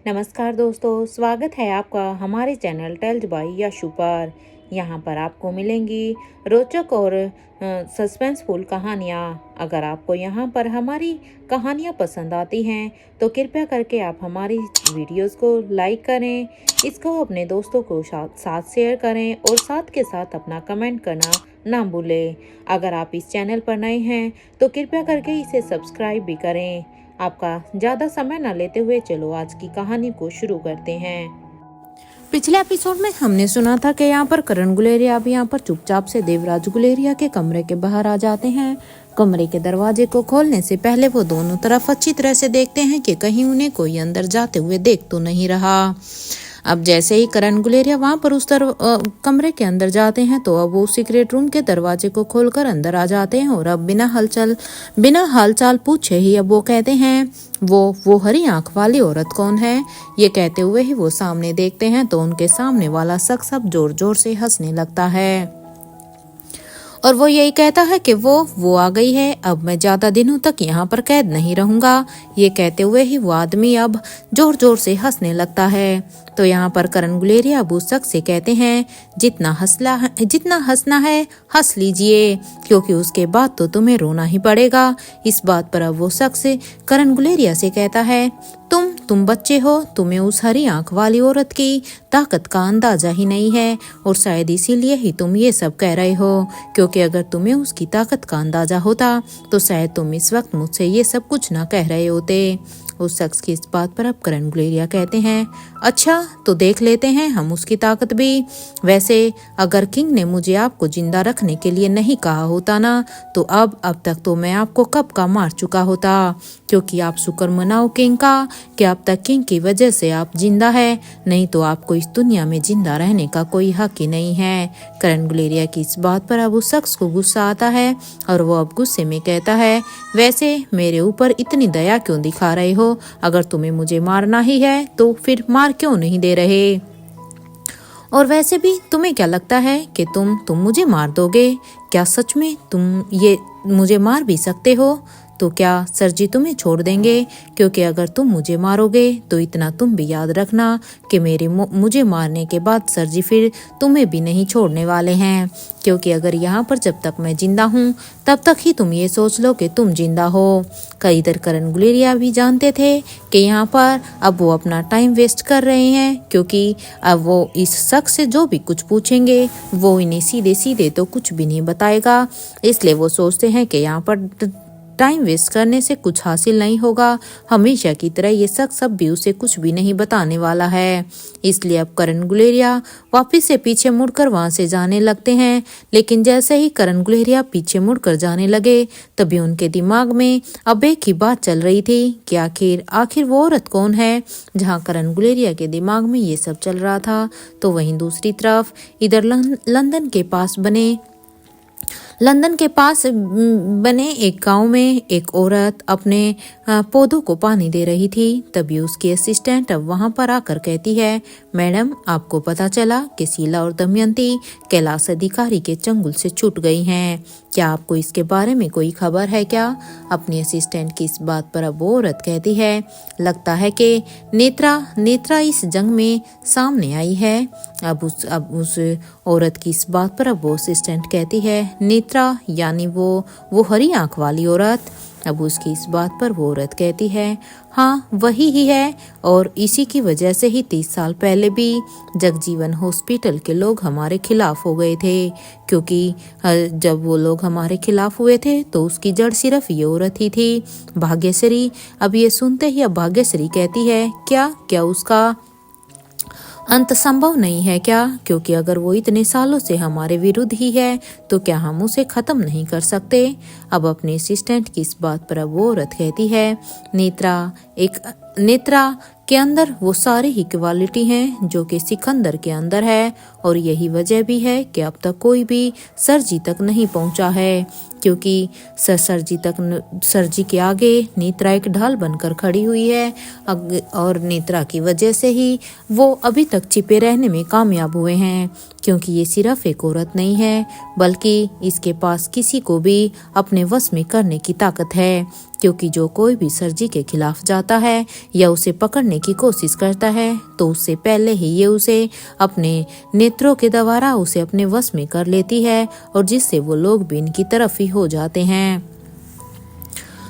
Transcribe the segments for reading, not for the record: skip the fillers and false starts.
नमस्कार दोस्तों, स्वागत है आपका हमारे चैनल टेल्स बाय यशु पर। यहाँ पर आपको मिलेंगी रोचक और सस्पेंसफुल कहानियाँ। अगर आपको यहाँ पर हमारी कहानियाँ पसंद आती हैं तो कृपया करके आप हमारी वीडियोस को लाइक करें, इसको अपने दोस्तों को साथ शेयर करें और साथ के साथ अपना कमेंट करना ना भूलें। अगर आप इस चैनल पर नए हैं तो कृपया करके इसे सब्सक्राइब भी करें। आपका ज़्यादा समय न लेते हुए चलो आज की कहानी को शुरू करते हैं। पिछले एपिसोड में हमने सुना था कि यहाँ पर करण गुलेरिया अब यहाँ पर चुपचाप से देवराज गुलेरिया के कमरे के बाहर आ जाते हैं। कमरे के दरवाजे को खोलने से पहले वो दोनों तरफ अच्छी तरह से देखते हैं कि कहीं उन्हें कोई अंदर जाते हुए देख तो नहीं रहा। अब जैसे ही करण गुलेरिया वहां पर उस कमरे के अंदर जाते हैं तो अब वो सीक्रेट रूम के दरवाजे को खोलकर अंदर आ जाते हैं और अब बिना हालचाल पूछे ही अब वो कहते हैं, वो हरी आंख वाली औरत कौन है? ये कहते हुए ही वो सामने देखते हैं तो उनके सामने वाला शख्स अब जोर जोर से हंसने लगता है और वो यही कहता है कि वो आ गई है, अब मैं ज्यादा दिनों तक यहाँ पर कैद नहीं रहूंगा। ये कहते हुए ही वो आदमी अब जोर जोर से हंसने लगता है। तो यहाँ पर करण गुलेरिया अब उस शख्स से कहते हैं, जितना हंसना है हंस लीजिए, क्योंकि उसके बाद तो तुम्हें रोना ही पड़ेगा। इस बात पर अब वो शख्स करण गुलेरिया से कहता है, तुम बच्चे हो, तुम्हें उस हरी आंख वाली औरत की ताकत का अंदाजा ही नहीं है और शायद इसीलिए ही तुम ये सब कह रहे हो, क्योंकि अगर तुम्हें उसकी ताकत का अंदाजा होता तो शायद तुम इस वक्त मुझसे ये सब कुछ ना कह रहे होते। उस शख्स की इस बात पर अब करण गुलेरिया कहते हैं, अच्छा तो देख लेते हैं हम उसकी ताकत भी। वैसे अगर किंग ने मुझे आपको जिंदा रखने के लिए नहीं कहा होता ना तो अब तक तो मैं आपको कब का मार चुका होता, क्योंकि आप शुक्र मनाओ किंग का कि अब तक किंग की वजह से आप जिंदा है, नहीं तो आपको इस दुनिया में जिंदा रहने का कोई हक ही नहीं है। करण गुलेरिया की इस बात पर अब उस शख्स को गुस्सा आता है और वो अब गुस्से में कहता है, वैसे मेरे ऊपर इतनी दया क्यों दिखा रहे हो? अगर तुम्हें मुझे मारना ही है तो फिर मार क्यों नहीं दे रहे? और वैसे भी तुम्हें क्या लगता है कि तुम मुझे मार दोगे? क्या सच में तुम ये मुझे मार भी सकते हो? तो क्या सर जी तुम्हें छोड़ देंगे? क्योंकि अगर तुम मुझे मारोगे तो इतना तुम भी याद रखना कि मुझे मारने के बाद सर जी फिर तुम्हें भी नहीं छोड़ने वाले हैं, क्योंकि अगर यहाँ पर जब तक मैं जिंदा हूँ तब तक ही तुम ये सोच लो कि तुम जिंदा हो। कई इधर करण गुलेरिया भी जानते थे कि यहाँ पर अब वो अपना टाइम वेस्ट कर रहे हैं, क्योंकि अब वो इस शख्स से जो भी कुछ पूछेंगे वो इन्हें सीधे सीधे तो कुछ भी नहीं बताएगा। इसलिए वो सोचते हैं कि यहाँ पर टाइम वेस्ट करने से कुछ हासिल नहीं होगा। हमेशा की तरह ये शख्स अब भी उसे कुछ भी नहीं बताने वाला है। इसलिए अब करण गुलेरिया वापस से पीछे मुड़कर वहां से जाने लगते हैं। लेकिन जैसे ही करण गुलेरिया पीछे मुड़कर जाने लगे तभी उनके दिमाग में अब एक ही बात चल रही थी कि आखिर वो औरत कौन है। जहाँ करण गुलेरिया के दिमाग में ये सब चल रहा था तो वहीं दूसरी तरफ इधर लंदन के पास बने एक गांव में एक औरत अपने पौधों को पानी दे रही थी। तभी उसकी असिस्टेंट अब वहां पर आकर कहती है, मैडम आपको पता चला कि शीला और दमयंती कैलाश अधिकारी के चंगुल से छूट गई हैं, क्या आपको इसके बारे में कोई खबर है क्या? अपनी असिस्टेंट की इस बात पर अब वो औरत कहती है, लगता है कि नेत्रा इस जंग में सामने आई है। अब उस औरत की इस बात पर अब वो असिस्टेंट कहती है, नेत्रा यानी वो हरी आंख वाली औरत। अब उसकी इस बात पर वो औरत कहती है, हाँ वही ही है, और इसी की वजह से ही 30 साल पहले भी जगजीवन हॉस्पिटल के लोग हमारे खिलाफ हो गए थे, क्योंकि जब वो लोग हमारे खिलाफ हुए थे तो उसकी जड़ सिर्फ ये औरत ही थी, भाग्यश्री। अब ये सुनते ही अब भाग्यश्री कहती है, क्या उसका अंत संभव नहीं है क्या? क्योंकि अगर वो इतने सालों से हमारे विरुद्ध ही है तो क्या हम उसे खत्म नहीं कर सकते? अब अपने असिस्टेंट की इस बात पर अब वो औरत कहती है, नेत्रा के अंदर वो सारी ही क्वालिटी हैं जो कि सिकंदर के अंदर है, और यही वजह भी है कि अब तक कोई भी सर जी तक नहीं पहुंचा है। क्योंकि सरजी के आगे नेत्रा एक ढाल बनकर खड़ी हुई है और नेत्रा की वजह से ही वो अभी तक छिपे रहने में कामयाब हुए हैं, क्योंकि ये सिर्फ एक औरत नहीं है बल्कि इसके पास किसी को भी अपने वश में करने की ताकत है। क्योंकि जो कोई भी सरजी के खिलाफ जाता है या उसे पकड़ने की कोशिश करता है तो उससे पहले ही ये उसे अपने नेत्रों के द्वारा उसे अपने वश में कर लेती है और जिससे वो लोग भी इनकी तरफ ही हो जाते हैं।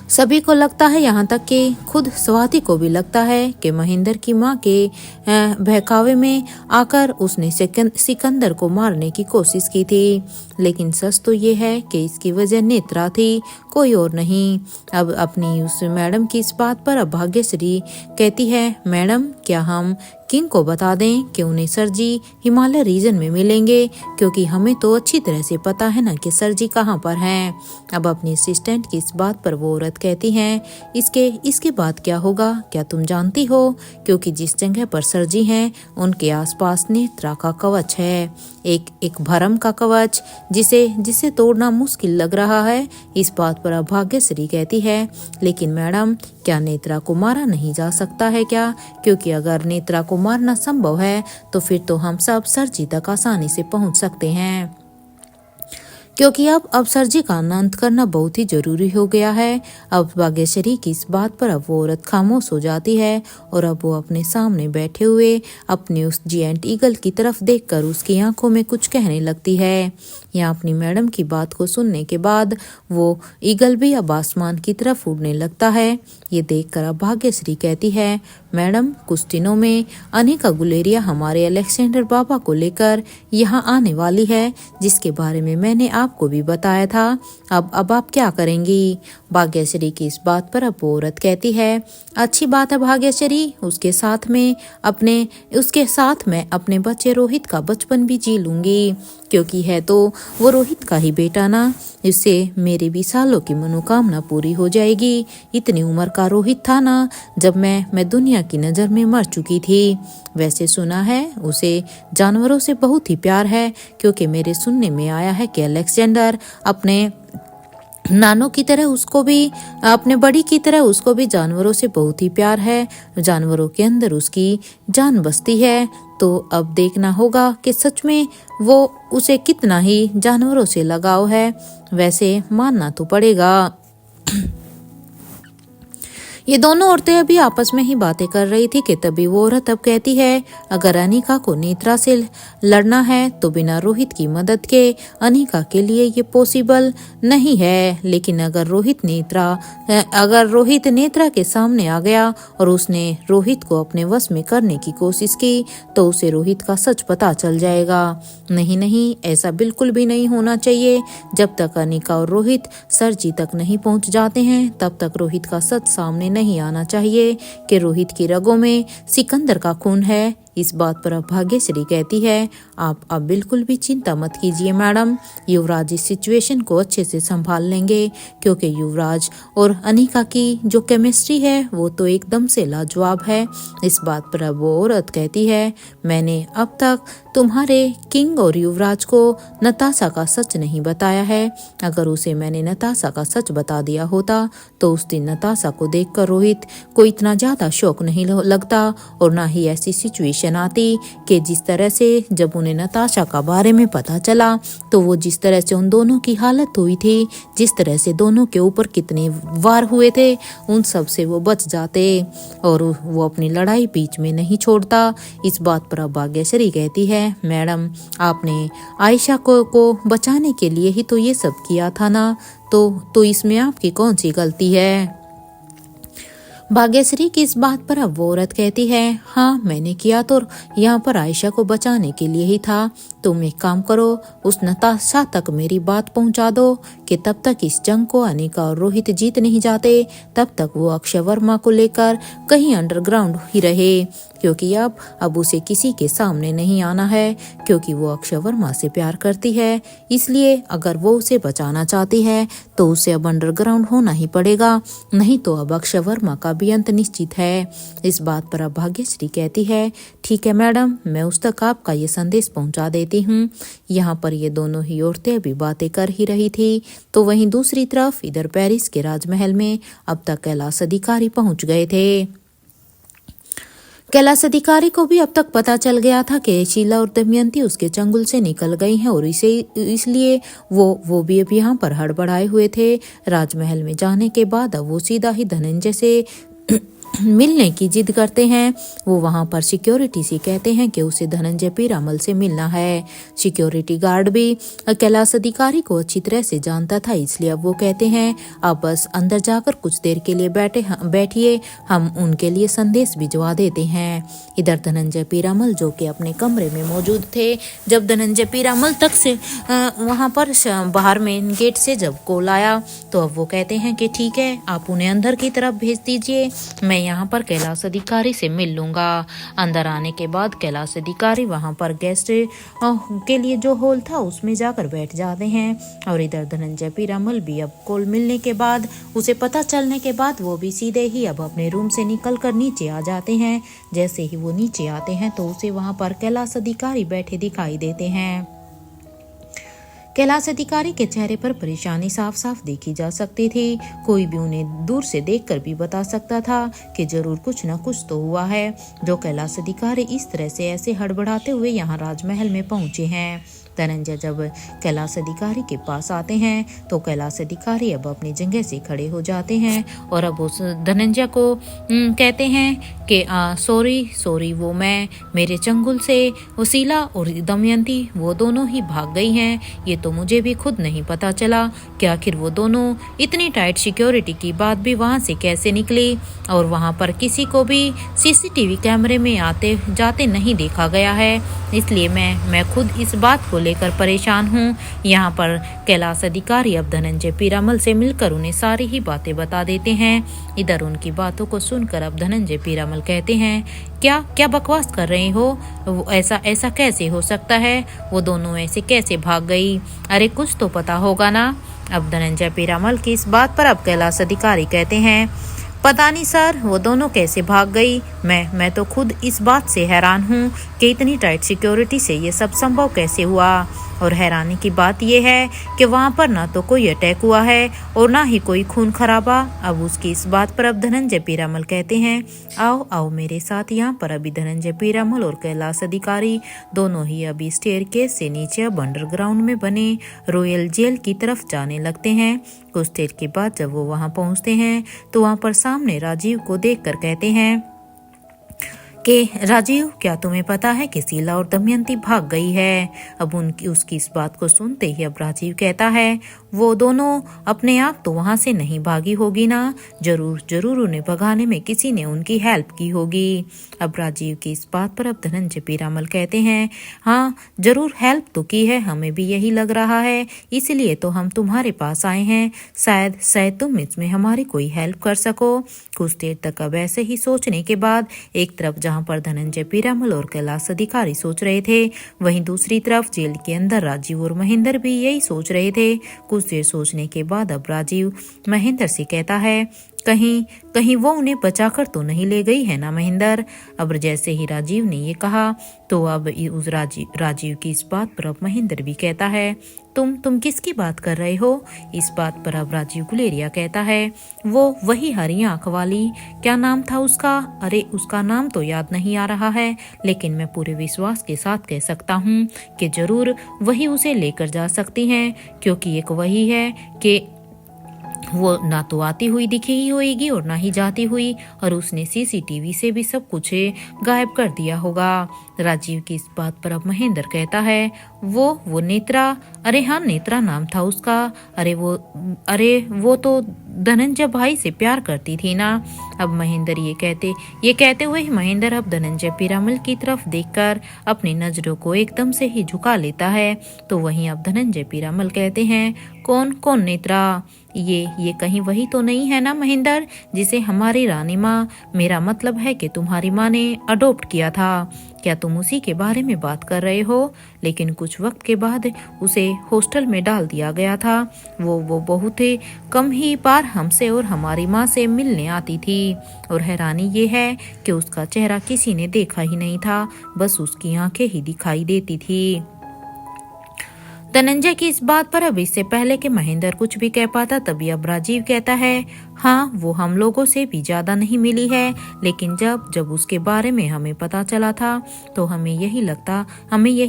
सभी को लगता है, यहाँ तक कि खुद स्वाति को भी लगता है कि महेंद्र की माँ के बहकावे में आकर उसने सिकंदर को मारने की कोशिश की थी, लेकिन सच तो ये है कि इसकी वजह नेत्रा थी, कोई और नहीं। अब अपनी उस मैडम की इस बात पर अब भाग्यश्री कहती है, मैडम क्या हम किंग को बता दें कि उन्हें सरजी हिमालय रीजन में मिलेंगे, क्योंकि हमें तो अच्छी तरह से पता है ना कि सरजी कहाँ पर हैं। अब अपनी असिस्टेंट की इस बात पर वो औरत कहती हैं, इसके बाद क्या होगा क्या तुम जानती हो, क्योंकि जिस जगह पर सरजी हैं उनके आसपास नेत्रा का कवच है, एक भरम का कवच जिसे तोड़ना मुश्किल लग रहा है। इस बात पर भाग्यश्री कहती है, लेकिन मैडम क्या नेत्रा को मारा नहीं जा सकता है क्या, क्योंकि अगर नेत्रा को मारना संभव है तो फिर तो हम सब सरजी तक आसानी से पहुंच सकते हैं, क्योंकि अब सरजी का अंत करना बहुत ही जरूरी हो गया है। अब भाग्यश्री की इस बात पर अब वो औरत खामोश हो जाती है और अब वो अपने सामने बैठे हुए अपने उस जिएंट ईगल की तरफ देखकर उसकी आंखों में कुछ कहने लगती है। यहाँ अपनी मैडम की बात को सुनने के बाद वो ईगल भी अब आसमान की तरफ उड़ने लगता है। ये देखकर अब भाग्यश्री कहती है, मैडम कुछ दिनों में अनिका गुलेरिया हमारे अलेक्जेंडर बाबा को लेकर यहाँ आने वाली है, जिसके बारे में मैंने आपको भी बताया था। अब आप क्या करेंगी? भाग्यश्री की इस बात पर अब वो औरत कहती है, अच्छी बात है भाग्यश्री, उसके साथ मैं अपने बच्चे रोहित का बचपन भी जी लूंगी, क्योंकि है तो वो रोहित का ही बेटा ना, इससे मेरी भी सालों की मनोकामना पूरी हो जाएगी। इतनी उम्र का रोहित था ना जब मैं दुनिया की नज़र में मर चुकी थी। वैसे सुना है उसे जानवरों से बहुत ही प्यार है, क्योंकि मेरे सुनने में आया है कि अलेक्जेंडर अपने नानों की तरह उसको भी, अपने बड़ी की तरह उसको भी जानवरों से बहुत ही प्यार है, जानवरों के अंदर उसकी जान बसती है। तो अब देखना होगा कि सच में वो उसे कितना ही जानवरों से लगाव है, वैसे मानना तो पड़ेगा। ये दोनों औरतें अभी आपस में ही बातें कर रही थी कि तभी वो औरत अब कहती है, अगर अनिका को नेत्रा से लड़ना है तो बिना रोहित की मदद के अनिका के लिए ये पॉसिबल नहीं है, लेकिन अगर रोहित नेत्रा के सामने आ गया और उसने रोहित को अपने वश में करने की कोशिश की तो उसे रोहित का सच पता चल जाएगा। नहीं, ऐसा बिल्कुल भी नहीं होना चाहिए। जब तक अनिका और रोहित सरजी तक नहीं पहुंच जाते हैं तब तक रोहित का सच सामने नहीं आना चाहिए कि रोहित की रगों में सिकंदर का खून है। इस बात पर अब भाग्यश्री कहती है, आप अब बिल्कुल भी चिंता मत कीजिए मैडम, युवराज इस सिचुएशन को अच्छे से संभाल लेंगे, क्योंकि युवराज और अनिका की जो केमिस्ट्री है वो तो एकदम से लाजवाब है। इस बात पर अब वो औरत कहती है, मैंने अब तक तुम्हारे किंग और युवराज को नताशा का सच नहीं बताया है। अगर उसे मैंने नताशा का सच बता दिया होता तो उस दिन नताशा को देखकर रोहित को इतना ज्यादा शौक नहीं लगता और ना ही ऐसी सिचुएशन आती कि जिस तरह से जब उन्हें नताशा का बारे में पता चला तो वो जिस तरह से उन दोनों की हालत हुई थी, जिस तरह से दोनों के ऊपर कितने वार हुए थे, उन सब से वो बच जाते और वो अपनी लड़ाई बीच में नहीं छोड़ता। इस बात पर अब भाग्यश्री कहती है, मैडम आपने आयशा को बचाने के लिए ही तो ये सब किया था ना, तो इसमें आपकी कौन सी गलती है? भाग्यश्री की इस बात पर अब वो औरत कहती है, हाँ मैंने किया तो यहाँ पर आयशा को बचाने के लिए ही था। तुम एक काम करो, उस नताशा तक मेरी बात पहुँचा दो कि तब तक इस जंग को अनिका और रोहित जीत नहीं जाते, तब तक वो अक्षय वर्मा को लेकर कहीं अंडरग्राउंड ही रहे। क्योंकि अब उसे किसी के सामने नहीं आना है, क्योंकि वो अक्षय वर्मा से प्यार करती है। इसलिए अगर वो उसे बचाना चाहती है तो उसे अब अंडरग्राउंड होना ही पड़ेगा, नहीं तो अब अक्षय वर्मा का भी अंत निश्चित है। इस बात पर अब भाग्यश्री कहती है, ठीक है मैडम, मैं उस तक आपका ये संदेश पहुंचा देती हूँ। यहाँ पर ये दोनों ही औरतें अभी बातें कर ही रही थी, तो वहीं दूसरी तरफ इधर पेरिस के राजमहल में अब तक कैलाश अधिकारी पहुंच गए थे। कैलाश अधिकारी को भी अब तक पता चल गया था कि शीला और दमयंती उसके चंगुल से निकल गई हैं और इसलिए वो भी अब यहाँ पर हड़बड़ाए हुए थे। राजमहल में जाने के बाद अब वो सीधा ही धनंजय से मिलने की जिद करते हैं। वो वहां पर सिक्योरिटी से कहते हैं कि उसे धनंजय पीरामल से मिलना है। सिक्योरिटी गार्ड भी कैलाश अधिकारी को अच्छी तरह से जानता था, इसलिए अब वो कहते हैं आप बस अंदर जाकर कुछ देर के लिए बैठिए, हम उनके लिए संदेश भिजवा देते हैं। इधर धनंजय पीरामल जो कि अपने कमरे में मौजूद थे, जब धनंजय पीरामल तक से वहां पर बाहर मेन गेट से जब कॉल आया तो अब वो कहते हैं कि ठीक है, आप उन्हें अंदर की तरफ भेज दीजिए, मैं यहाँ पर कैलाश अधिकारी से मिल लूंगा। अंदर आने के बाद कैलाश अधिकारी वहाँ पर गेस्ट के लिए जो हॉल था उसमें जाकर बैठ जाते हैं। और इधर धनंजय पीरामल भी अब कॉल मिलने के बाद, उसे पता चलने के बाद वो भी सीधे ही अब अपने रूम से निकल कर नीचे आ जाते हैं। जैसे ही वो नीचे आते हैं तो उसे वहाँ पर कैलाश अधिकारी बैठे दिखाई देते हैं। कैलाश अधिकारी के चेहरे पर परेशानी साफ साफ देखी जा सकती थी। कोई भी उन्हें दूर से देखकर भी बता सकता था कि जरूर कुछ न कुछ तो हुआ है, जो कैलाश अधिकारी इस तरह से ऐसे हड़बड़ाते हुए यहाँ राजमहल में पहुंचे हैं। धनंजय जब कैलाश अधिकारी के पास आते हैं तो कैलाश अधिकारी अब अपनी जगह से खड़े हो जाते हैं और अब उस धनंजय को कहते हैं कि सॉरी, वो मैं मेरे चंगुल से शीला और दमयंती वो दोनों ही भाग गई हैं। ये तो मुझे भी खुद नहीं पता चला कि आखिर वो दोनों इतनी टाइट सिक्योरिटी की बात भी वहाँ से कैसे निकली, और वहाँ पर किसी को भी सीसीटीवी कैमरे में आते जाते नहीं देखा गया है। इसलिए मैं खुद इस बात को लेकर परेशान हूँ। यहाँ पर कैलाश अधिकारी अब धनंजय पीरामल से मिलकर उन्हें सारी ही बातें बता देते हैं। इधर उनकी बातों को सुनकर अब धनंजय पीरामल कहते हैं, क्या बकवास कर रहे हो, ऐसा कैसे हो सकता है, वो दोनों ऐसे कैसे भाग गई, अरे कुछ तो पता होगा ना। अब धनंजय पीरामल की इस बात पर अब कैलाश अधिकारी कहते हैं, पता नहीं सर, वो दोनों कैसे भाग गई, मैं तो खुद इस बात से हैरान हूँ कि इतनी टाइट सिक्योरिटी से ये सब संभव कैसे हुआ। और हैरानी की बात यह है कि वहाँ पर ना तो कोई अटैक हुआ है और ना ही कोई खून खराबा। अब उसकी इस बात पर अब धनंजय पीरामल कहते हैं, आओ मेरे साथ। यहाँ पर अभी धनंजय पीरामल और कैलाश अधिकारी दोनों ही अभी स्टेयरकेस से नीचे अब अंडरग्राउंड में बने रॉयल जेल की तरफ जाने लगते हैं। कुछ देर के बाद जब वो वहाँ पहुँचते हैं तो वहाँ पर सामने राजीव को देखकर कहते हैं कि राजीव, क्या तुम्हें पता है कि शीला और दमयंती भाग गई है। अब उसकी इस बात को सुनते ही अब राजीव कहता है, वो दोनों अपने आप तो वहां से नहीं भागी होगी ना, जरूर उन्हें भगाने में किसी ने उनकी हेल्प की होगी। अब राजीव की इस बात पर अब धनंजय पीरामल कहते हैं, हाँ जरूर हेल्प तो की है, हमें भी यही लग रहा है, इसलिए तो हम तुम्हारे पास आए हैं, शायद तुम इसमें हमारी कोई हेल्प कर सको। कुछ देर तक अब ऐसे ही सोचने के बाद एक तरफ जहाँ पर धनंजय पीरामल और कैलाश अधिकारी सोच रहे थे, वहीं दूसरी तरफ जेल के अंदर राजीव और महेंद्र भी यही सोच रहे थे। कुछ देर सोचने के बाद अब राजीव महेंद्र से कहता है, कहीं वो उन्हें बचाकर तो नहीं ले गई है ना महेंद्र। अब जैसे ही राजीव ने ये कहा तो अब उस राजीव की इस बात पर अब महेंद्र भी कहता है, तुम किसकी बात कर रहे हो। इस बात पर अब राजीव गुलेरिया कहता है, वो वही हरी आंख वाली, क्या नाम था उसका, अरे उसका नाम तो याद नहीं आ रहा है, लेकिन मैं पूरे विश्वास के साथ कह सकता हूँ कि जरूर वही उसे लेकर जा सकती हैं, क्योंकि एक वही है कि वो ना तो आती हुई दिखी ही होगी और ना ही जाती हुई, और उसने सीसीटीवी से भी सब कुछ गायब कर दिया होगा। राजीव की इस बात पर अब महेंद्र कहता है, वो नेत्रा, अरे हाँ नेत्रा नाम था उसका। अरे वो तो धनंजय भाई से प्यार करती थी ना। अब महेंद्र ये कहते हुए ही महेंद्र अब धनंजय पीरामल की तरफ देखकर अपनी नजरों को एकदम से ही झुका लेता है। तो वहीं अब धनंजय पीरामल कहते हैं, कौन कौन नेत्रा? ये कहीं वही तो नहीं है ना महेंद्र, जिसे हमारी रानी माँ, मेरा मतलब है कि तुम्हारी माँ ने अडॉप्ट किया था? क्या तुम उसी के बारे में बात कर रहे हो? लेकिन कुछ वक्त के बाद उसे हॉस्टल में डाल दिया गया था। वो बहुत ही कम ही बार हमसे और हमारी माँ से मिलने आती थी, और हैरानी ये है कि उसका चेहरा किसी ने देखा ही नहीं था, बस उसकी आंखें ही दिखाई देती थी। धनंजय की इस बात पर अब इससे पहले कि महेंद्र कुछ भी कह पाता तभी अब राजीव कहता है, हाँ वो हम लोगों से भी ज्यादा नहीं मिली है, लेकिन जब उसके बारे में हमें पता चला था तो हमें यही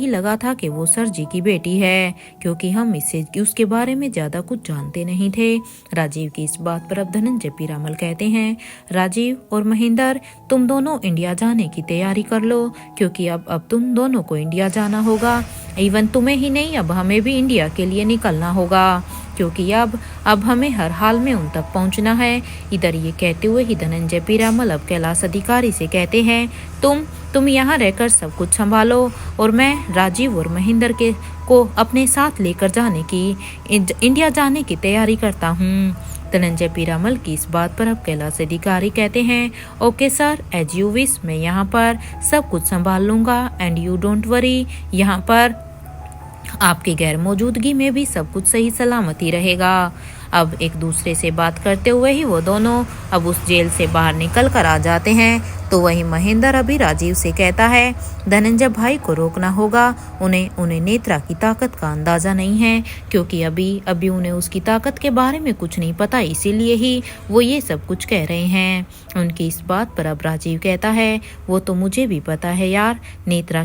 लगा था कि वो सर जी की बेटी है, क्योंकि हम उसके बारे में ज्यादा कुछ जानते नहीं थे। राजीव की इस बात पर अब धनंजय पीरामल कहते हैं, राजीव और महेंद्र तुम दोनों इंडिया जाने की तैयारी कर लो, क्योंकि अब तुम दोनों को इंडिया जाना होगा। इवन तुम्हें ही नहीं, अब हमें भी इंडिया के लिए निकलना होगा, क्योंकि अब हमें हर हाल में उन तक पहुंचना है। इधर ये कहते हुए ही धनंजय पीरामल अब कैलाश अधिकारी से कहते हैं, तुम यहाँ रहकर सब कुछ संभालो, और मैं राजीव और महेंद्र को अपने साथ लेकर इंडिया जाने की तैयारी करता हूँ। धनंजय पीरामल की इस बात पर अब कैलाश अधिकारी कहते हैं, okay sir, as you wish, मैं यहाँ पर सब कुछ संभाल लूंगा, एंड यू डोंट वरी, यहाँ पर आपकी गैर मौजूदगी में भी सब कुछ सही सलामती रहेगा। अब एक दूसरे से बात करते हुए ही वो दोनों अब उस जेल से बाहर निकल कर आ जाते हैं। तो वही महेंद्र अभी राजीव से कहता है, धनंजय भाई को रोकना होगा, उन्हें नेत्रा की ताकत का अंदाजा नहीं है, क्योंकि अभी उन्हें उसकी ताकत के बारे में कुछ नहीं पता, इसीलिए ही वो ये सब कुछ कह रहे हैं। उनकी इस बात पर अब राजीव कहता है, वो तो मुझे भी पता है यार, नेत्रा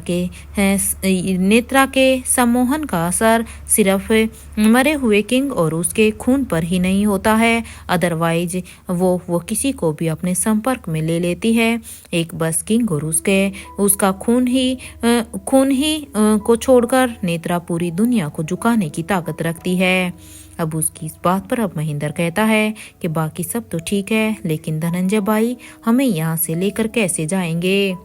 के सम्मोहन का असर सिर्फ मरे हुए किंग और उसके खून पर ही नहीं होता है, अदरवाइज वो किसी को भी अपने संपर्क में ले लेती है। एक बस किंग और उसका खून ही को छोड़कर नेत्रा पूरी दुनिया को झुकाने की ताकत रखती है। अब उसकी इस बात पर अब महेंद्र कहता है कि बाकी सब तो ठीक है, लेकिन धनंजय भाई हमें यहाँ से लेकर कैसे जाएंगे?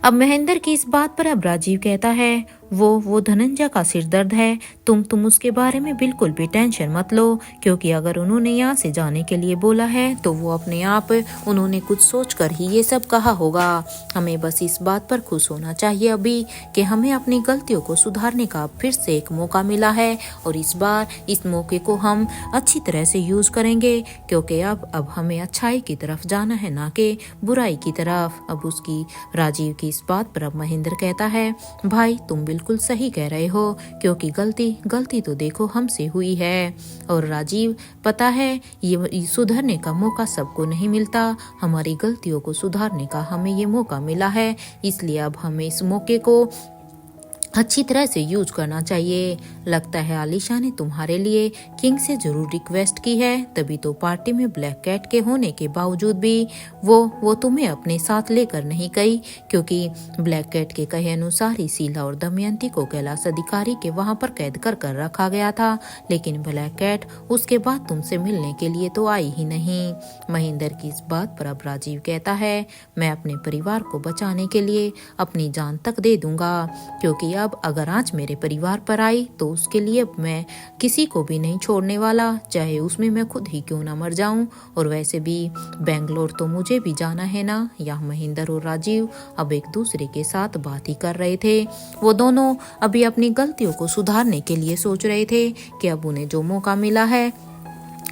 अब महेंद्र की इस बात पर अब राजीव कहता है, वो धनंजय का सिर दर्द है, तुम उसके बारे में बिल्कुल भी टेंशन मत लो, क्योंकि अगर उन्होंने यहाँ से जाने के लिए बोला है तो वो अपने आप उन्होंने कुछ सोचकर ही ये सब कहा होगा। हमें बस इस बात पर खुश होना चाहिए अभी कि हमें अपनी गलतियों को सुधारने का फिर से एक मौका मिला है, और इस बार इस मौके को हम अच्छी तरह से यूज करेंगे, क्योंकि अब हमें अच्छाई की तरफ जाना है, ना कि बुराई की तरफ। अब उसकी राजीव की इस बात पर अब महेंद्र कहता है, भाई तुम बिल्कुल सही कह रहे हो, क्योंकि गलती तो देखो हमसे हुई है, और राजीव पता है ये सुधरने का मौका सबको नहीं मिलता, हमारी गलतियों को सुधारने का हमें ये मौका मिला है, इसलिए अब हमें इस मौके को अच्छी तरह से यूज करना चाहिए। लगता है आलिशा ने तुम्हारे लिए किंग से जरूर रिक्वेस्ट की है, तभी तो पार्टी में ब्लैक कैट के होने के बावजूद भी वो तुम्हें अपने साथ लेकर नहीं गई, क्योंकि ब्लैक कैट के कहे अनुसार ही शीला और दमयंती को कैलाश अधिकारी के वहां पर कैद कर रखा गया था, लेकिन ब्लैक कैट उसके बाद तुमसे मिलने के लिए तो आई ही नहीं। महेंद्र की इस बात पर अब राजीव कहता है, मैं अपने परिवार को बचाने के लिए अपनी जान तक दे दूंगा, क्योंकि अब अगर आज मेरे परिवार पर आई तो उसके लिए अब मैं किसी को भी नहीं छोड़ने वाला, चाहे उसमें मैं खुद ही क्यों ना मर जाऊं, और वैसे भी बेंगलोर तो मुझे भी जाना है ना। यहाँ महेंद्र और राजीव अब एक दूसरे के साथ बात ही कर रहे थे। वो दोनों अभी अपनी गलतियों को सुधारने के लिए सोच रहे थे कि अब उन्हें जो मौका मिला है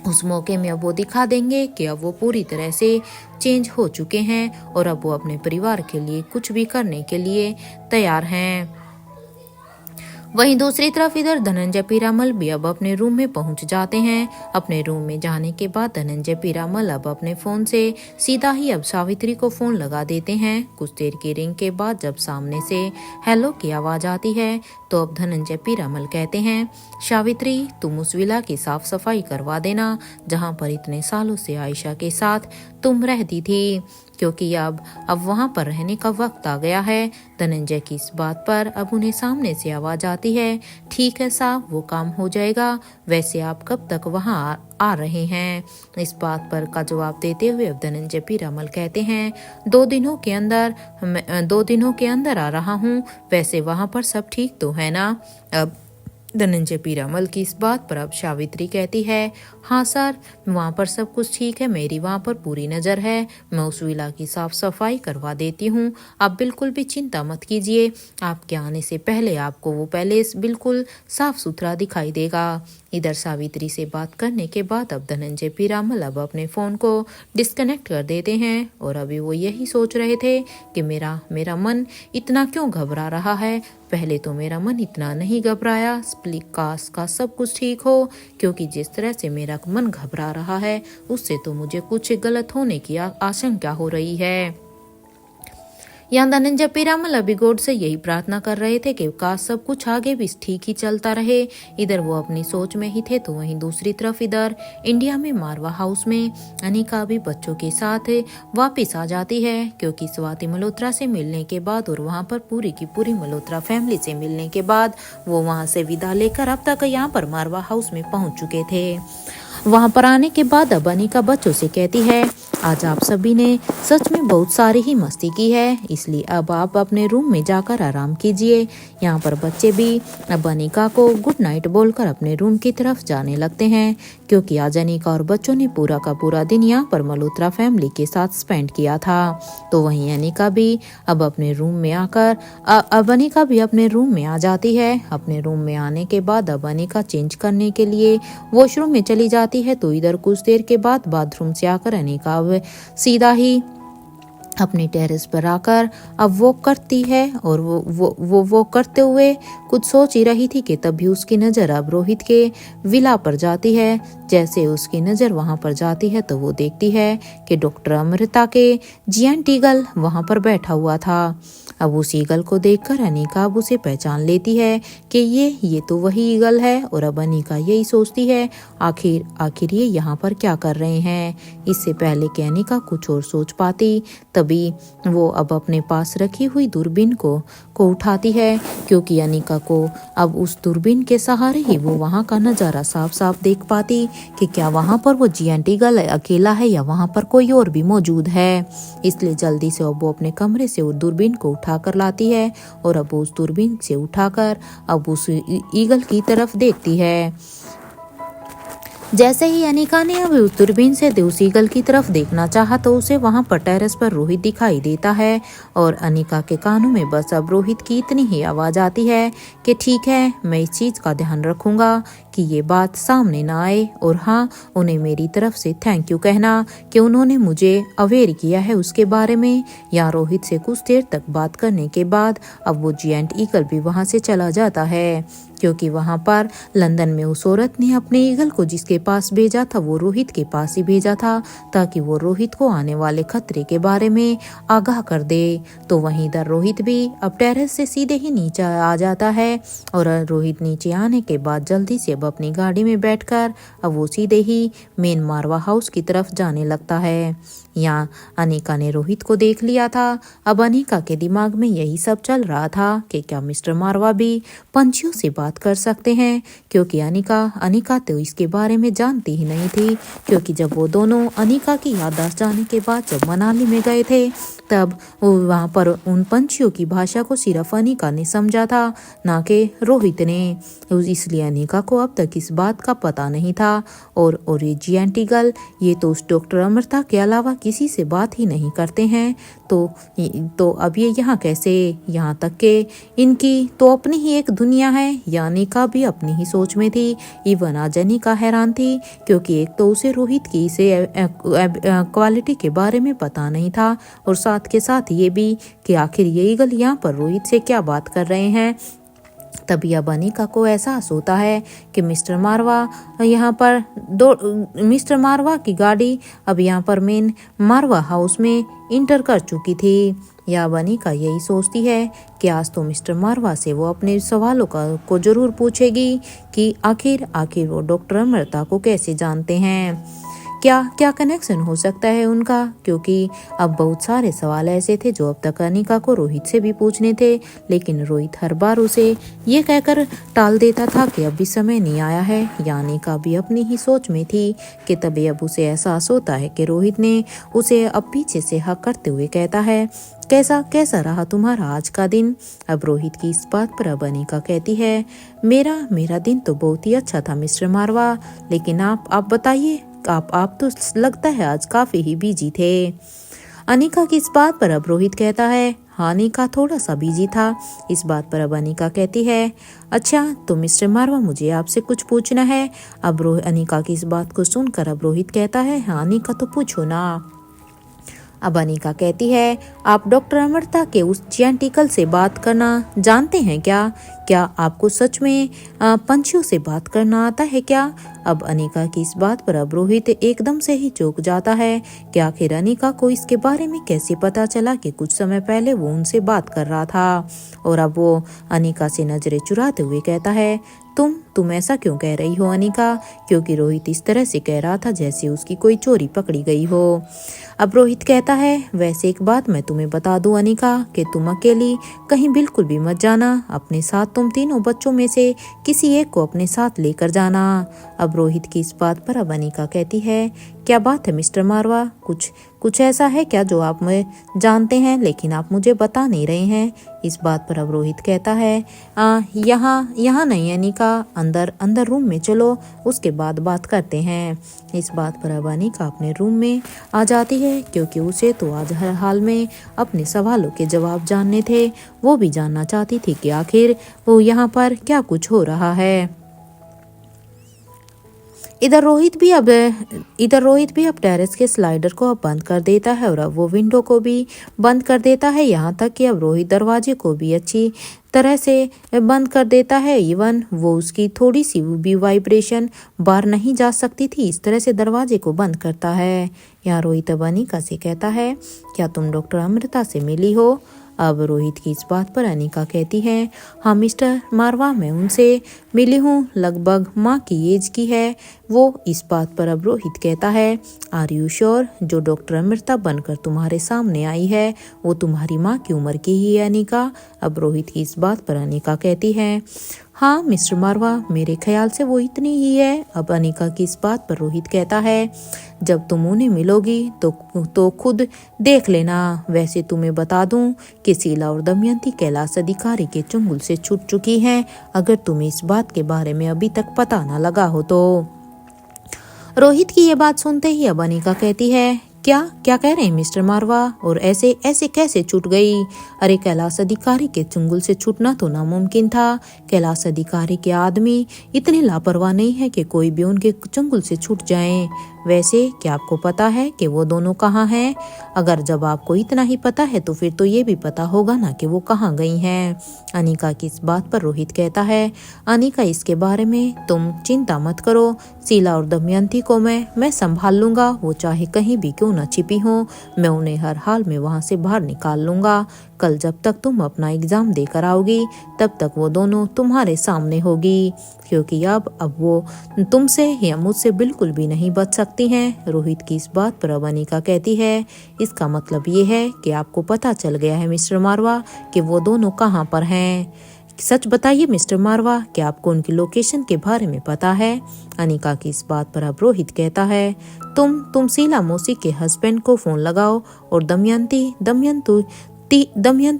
उस मौके में अब वो दिखा देंगे कि अब वो पूरी तरह से चेंज हो चुके हैं, और अब वो अपने परिवार के लिए कुछ भी करने के लिए तैयार हैं। वहीं दूसरी तरफ इधर धनंजय पीरामल भी अब अपने रूम में पहुंच जाते हैं। अपने रूम में जाने के बाद धनंजय पीरामल अब अपने फोन से सीधा ही अब सावित्री को फोन लगा देते हैं। कुछ देर की रिंग के बाद जब सामने से हेलो की आवाज आती है तो अब धनंजय पीरामल कहते हैं, सावित्री तुम उस विला की साफ सफाई करवा देना जहां पर इतने सालों से आयशा के साथ तुम रहती थी। क्योंकि अब वहां पर रहने का वक्त आ गया है। धनंजय की इस बात पर अब उन्हें सामने से आवाज आती है, ठीक है साहब, वो काम हो जाएगा। वैसे आप कब तक वहां आ रहे हैं? इस बात पर का जवाब देते हुए अब धनंजय पीरामल कहते हैं, 2 दिनों के अंदर आ रहा हूँ। वैसे वहां पर सब ठीक तो है ना? अब धनंजय पीरामल की इस बात पर अब सावित्री कहती है, हाँ सर, वहाँ पर सब कुछ ठीक है, मेरी वहाँ पर पूरी नज़र है। मैं उस विला की साफ सफाई करवा देती हूँ, आप बिल्कुल भी चिंता मत कीजिए। आपके आने से पहले आपको वो पैलेस बिल्कुल साफ सुथरा दिखाई देगा। इधर सावित्री से बात करने के बाद अब धनंजय पीरामल अब अपने फ़ोन को डिस्कनेक्ट कर देते हैं और अभी वो यही सोच रहे थे कि मेरा मन इतना क्यों घबरा रहा है। पहले तो मेरा मन इतना नहीं घबराया, काश का सब कुछ ठीक हो, क्योंकि जिस तरह से मेरा मन घबरा रहा है उससे तो मुझे कुछ गलत होने की आशंका हो रही है। यहाँ धनंजय पीरामल अभी गॉड से यही प्रार्थना कर रहे थे कि काश सब कुछ आगे भी ठीक ही चलता रहे। इधर वो अपनी सोच में ही थे तो वहीं दूसरी तरफ इधर इंडिया में मारवा हाउस में अनिका भी बच्चों के साथ वापस आ जाती है, क्योंकि स्वाति मल्होत्रा से मिलने के बाद और वहाँ पर पूरी की पूरी मल्होत्रा फैमिली से मिलने के बाद वो वहाँ से विदा लेकर अब तक यहाँ पर मारवा हाउस में पहुँच चुके थे। वहां पर आने के बाद अब अनिका बच्चों से कहती है, आज आप सभी ने सच में बहुत सारी ही मस्ती की है, इसलिए अब आप अपने रूम में जाकर आराम कीजिए। यहाँ पर बच्चे भी अब अनिका को गुड नाइट बोलकर अपने रूम की तरफ जाने लगते हैं, क्योंकि आज अनिका और बच्चों ने पूरा का पूरा दिन यहाँ पर मल्होत्रा फैमिली के साथ स्पेंड किया था। तो वहीं अनिका भी अब अपने रूम में आकर अब अनिका भी अपने रूम में आ जाती है। अपने रूम में आने के बाद अब अनिका चेंज करने के लिए वॉशरूम में चली जाती है। तो इधर कुछ देर के बाद बाथरूम से आकर अनिका अब सीधा ही अपने टेरेस पर आकर अब वॉक करती है और वो वॉक करते हुए कुछ सोच ही रही थी कि तभी उसकी नज़र अब रोहित के विला पर जाती है। जैसे उसकी नज़र वहां पर जाती है तो वो देखती है कि डॉक्टर अमृता के जियंट ईगल वहां पर बैठा हुआ था। अब उस ईगल को देखकर अनिका अब उसे पहचान लेती है कि ये तो वही ईगल है। और अब अनिका यही सोचती है, आखिर ये यहाँ पर क्या कर रहे हैं। इससे पहले कि अनिका कुछ और सोच पाती तभी वो अब अपने पास रखी हुई दूरबीन को उठाती है, क्योंकि अनिका को अब उस दूरबीन के सहारे ही वो वहाँ का नज़ारा साफ साफ देख पाती कि क्या वहाँ पर वो जियंट ईगल अकेला है या वहाँ पर कोई और भी मौजूद है। इसलिए जल्दी से अब वो अपने कमरे से उस दूरबीन को उठाकर लाती है और अब उस दूरबीन से उठाकर अब उस ईगल की तरफ देखती है। जैसे ही अनिका ने अब उस दूरबीन से उस ईगल की तरफ देखना चाहा तो उसे वहां पर टेरेस पर रोहित दिखाई देता है और अनिका के कानों में बस अब रोहित की इतनी ही आवाज आती है कि ठीक है, मैं इस चीज का ध्यान रखूंगा कि ये बात सामने ना आए, और हाँ, उन्हें मेरी तरफ से थैंक यू कहना कि उन्होंने मुझे अवेयर किया है उसके बारे में। या रोहित से कुछ देर तक बात करने के बाद अब वो जियंट ईगल भी वहां से चला जाता है, क्योंकि वहां पर लंदन में उस औरत ने अपने ईगल को जिसके पास भेजा था वो रोहित के पास ही भेजा था, ताकि वो रोहित को आने वाले खतरे के बारे में आगाह कर दे। तो वहीं इधर रोहित भी अब टेरेस से सीधे ही नीचे आ जाता है और रोहित नीचे आने के बाद जल्दी से अब अपनी गाड़ी में बैठकर अब वो सीधे ही मेन मारवा हाउस की तरफ जाने लगता है। यहाँ अनिका ने रोहित को देख लिया था। अब अनिका के दिमाग में यही सब चल रहा था कि क्या मिस्टर मारवा भी पंछियों से बात कर सकते हैं, क्योंकि अनिका तो इसके बारे में जानती ही नहीं थी, क्योंकि जब वो दोनों अनिका की याददाश्त जाने के बाद जब मनाली में गए थे तब वहाँ पर उन पंछियों की भाषा को सिर्फ अनिका ने समझा था, ना कि रोहित ने। इसलिए अनिका को अब तक इस बात का पता नहीं था। और ये जियंट ईगल ये तो उस डॉक्टर अमृता के अलावा किसी से बात ही नहीं करते हैं, तो अब ये यहाँ कैसे, यहाँ तक के इनकी तो अपनी ही एक दुनिया है। या अनिका भी अपनी ही सोच में थी। इवन आज अनिका हैरान थी, क्योंकि एक तो उसे रोहित की इसे क्वालिटी के बारे में पता नहीं था, और साथ के साथ ये भी कि आखिर ये ईगल यहाँ पर रोहित से क्या बात कर रहे हैं। तभी अब अनिका को एहसास होता है कि मिस्टर मारवा की गाड़ी अब यहाँ पर मेन मारवा हाउस में इंटर कर चुकी थी। या अब अनिका यही सोचती है कि आज तो मिस्टर मारवा से वो अपने सवालों को जरूर पूछेगी कि आखिर वो डॉक्टर अमृता को कैसे जानते हैं, क्या क्या कनेक्शन हो सकता है उनका, क्योंकि अब बहुत सारे सवाल ऐसे थे जो अब तक अनिका को रोहित से भी पूछने थे, लेकिन रोहित हर बार उसे ये कहकर टाल देता था कि अभी समय नहीं आया है। या अनिका भी अपनी ही सोच में थी कि तभी अब उसे एहसास होता है कि रोहित ने उसे अब पीछे से हक करते हुए कहता है, कैसा कैसा रहा तुम्हारा आज का दिन। अब रोहित की इस बात पर अब अनिका कहती है, मेरा मेरा दिन तो बहुत ही अच्छा था मिस्टर मारवा, लेकिन आप बताइए, आप तो लगता है आज काफी ही बिजी थे। अनिका की इस बात पर अब रोहित कहता है, हाँ अनिका थोड़ा सा बिजी था। इस बात पर अब अनिका कहती है, अच्छा तो मिस्टर मारवा मुझे आपसे कुछ पूछना है। अब अनिका की इस बात को सुनकर अब रोहित कहता है, हाँ अनिका तो पूछो ना। अब अनिका कहती है, आप डॉक्टर अमृता के उस जेंटिकल से बात करना जानते हैं क्या? क्या आपको सच में पंछियों से बात करना आता है क्या? अब अनिका की इस बात पर अब रोहित एकदम से ही चौंक जाता है कि आखिर अनिका को इसके बारे में कैसे पता चला कि कुछ समय पहले वो उनसे बात कर रहा था। और अब वो अनिका से नजरें चुराते हुए कहता है, तुम ऐसा क्यों कह रही हो अनिका? क्योंकि रोहित इस तरह से कह रहा था जैसे उसकी कोई चोरी पकड़ी गई हो। अब रोहित कहता है, वैसे एक बात मैं तुम्हें बता दूं अनिका, कि तुम अकेली कहीं बिल्कुल भी मत जाना। अपने साथ तुम तीनों बच्चों में से किसी एक को अपने साथ लेकर जाना। अब रोहित की इस बात पर अब अनिका कहती है, क्या बात है मिस्टर मारवा, कुछ ऐसा है क्या जो आप मुझे जानते हैं लेकिन आप मुझे बता नहीं रहे हैं? इस बात पर अब रोहित कहता है, यहाँ नहीं अनिका, अंदर रूम में चलो, उसके बाद बात करते हैं। इस बात पर अब अनिका अपने रूम में आ जाती है, क्योंकि उसे तो आज हर हाल में अपने सवालों के जवाब जानने थे। वो भी जानना चाहती थी कि आखिर वो यहाँ पर क्या कुछ हो रहा है। इधर रोहित भी अब टेरेस के स्लाइडर को अब बंद कर देता है और अब वो विंडो को भी बंद कर देता है। यहाँ तक कि अब रोहित दरवाजे को भी अच्छी तरह से बंद कर देता है। इवन वो उसकी थोड़ी सी भी वाइब्रेशन बाहर नहीं जा सकती थी, इस तरह से दरवाजे को बंद करता है। यहाँ रोहित अब अनिका से कहता है, क्या तुम डॉक्टर अमृता से मिली हो? अब रोहित की इस बात पर अनिका कहती है, हाँ मिस्टर मारवा, मैं उनसे मिली हूँ, लगभग माँ की एज की है वो। इस बात पर अब रोहित कहता है, आर यू श्योर? जो डॉक्टर अमृता बनकर तुम्हारे सामने आई है वो तुम्हारी माँ की उम्र की ही है अनिका? अब रोहित की इस बात पर अनिका कहती है, हाँ मिस्टर मारवा, मेरे ख्याल से वो इतनी ही है। अब अनिका की इस बात पर रोहित कहता है, जब तुम उन्हें मिलोगी तो खुद देख लेना। वैसे तुम्हें बता दूं कि शीला और दमयंती कैलाश अधिकारी के चंगुल से छूट चुकी हैं, अगर तुम्हें इस बात के बारे में अभी तक पता न लगा हो तो। रोहित की ये बात सुनते ही अब अनिका कहती है, क्या कह रहे हैं मिस्टर मारवा, और ऐसे कैसे छूट गई? अरे कैलाश अधिकारी के चंगुल से छूटना तो नामुमकिन था। कैलाश अधिकारी के आदमी इतने लापरवाह नहीं है कि कोई भी उनके चंगुल से छूट जाए। वैसे क्या आपको पता है कि वो दोनों कहाँ हैं? अगर जब आपको इतना ही पता है तो फिर तो ये भी पता होगा ना कि वो कहाँ गई हैं। अनिका की इस बात पर रोहित कहता है, अनिका इसके बारे में तुम चिंता मत करो, शीला और दमयंती को मैं संभाल लूंगा। वो चाहे कहीं भी क्यों न छिपी हो, मैं उन्हें हर हाल में वहां से बाहर निकाल लूंगा। कल जब तक तुम अपना एग्जाम देकर आओगी तब तक वो दोनों तुम्हारे सामने होगी, क्योंकि अब वो तुमसे या मुझसे बिल्कुल भी नहीं बच सकती हैं। रोहित की इस बात पर अब अनिका कहती है, इसका मतलब ये है कि आपको पता चल गया है मिस्टर मारवा कि वो दोनों कहाँ पर हैं। सच बताइए मिस्टर मारवा, क्या आपको उनकी लोकेशन के बारे में पता है? अनिका की इस बात पर अब रोहित कहता है, तुम शीला मौसी के हस्बैंड को फोन लगाओ और दमयंती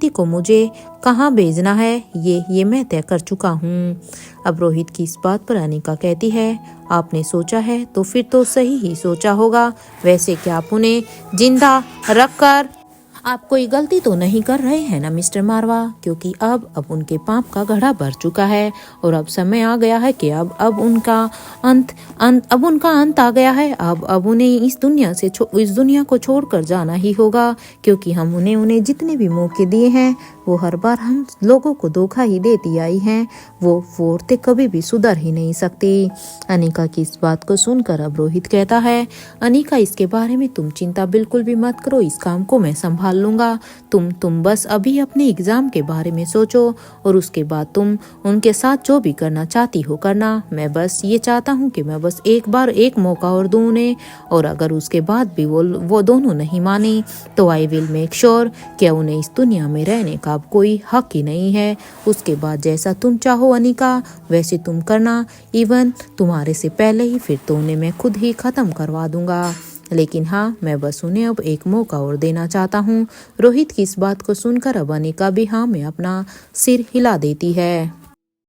को मुझे कहाँ भेजना है ये मैं तय कर चुका हूँ। अब रोहित की इस बात पर अनिका कहती है, आपने सोचा है तो फिर तो सही ही सोचा होगा। वैसे क्या आप उन्हें जिंदा रखकर आप कोई गलती तो नहीं कर रहे हैं ना मिस्टर मारवा, क्योंकि अब उनके पाप का घड़ा भर चुका है और अब समय आ गया है कि अब उनका अंत आ गया है। अब उन्हें इस दुनिया को छोड़कर जाना ही होगा, क्योंकि हम उन्हें जितने भी मौके दिए हैं वो हर बार हम लोगों को धोखा ही देती आई हैं। वो औरतें कभी भी सुधर ही नहीं सकती। अनिका की इस बात को सुनकर अब रोहित कहता है, अनिका इसके बारे में तुम चिंता बिल्कुल भी मत करो, इस काम को मैं संभाल संभाल लूँगा। तुम बस अभी अपने एग्ज़ाम के बारे में सोचो और उसके बाद तुम उनके साथ जो भी करना चाहती हो करना। मैं बस ये चाहता हूँ कि मैं बस एक बार एक मौका और दूँ उन्हें, और अगर उसके बाद भी वो दोनों नहीं मानी तो आई विल मेक श्योर कि उन्हें इस दुनिया में रहने का अब कोई हक ही नहीं है। उसके बाद जैसा तुम चाहो अनिका वैसे तुम करना, इवन तुम्हारे से पहले ही फिर तो उन्हें मैं खुद ही ख़त्म करवा दूंगा। लेकिन हाँ, मैं बस उन्हें अब एक मौका और देना चाहता हूँ। रोहित की इस बात को सुनकर अब अनिका भी हाँ में अपना सिर हिला देती है।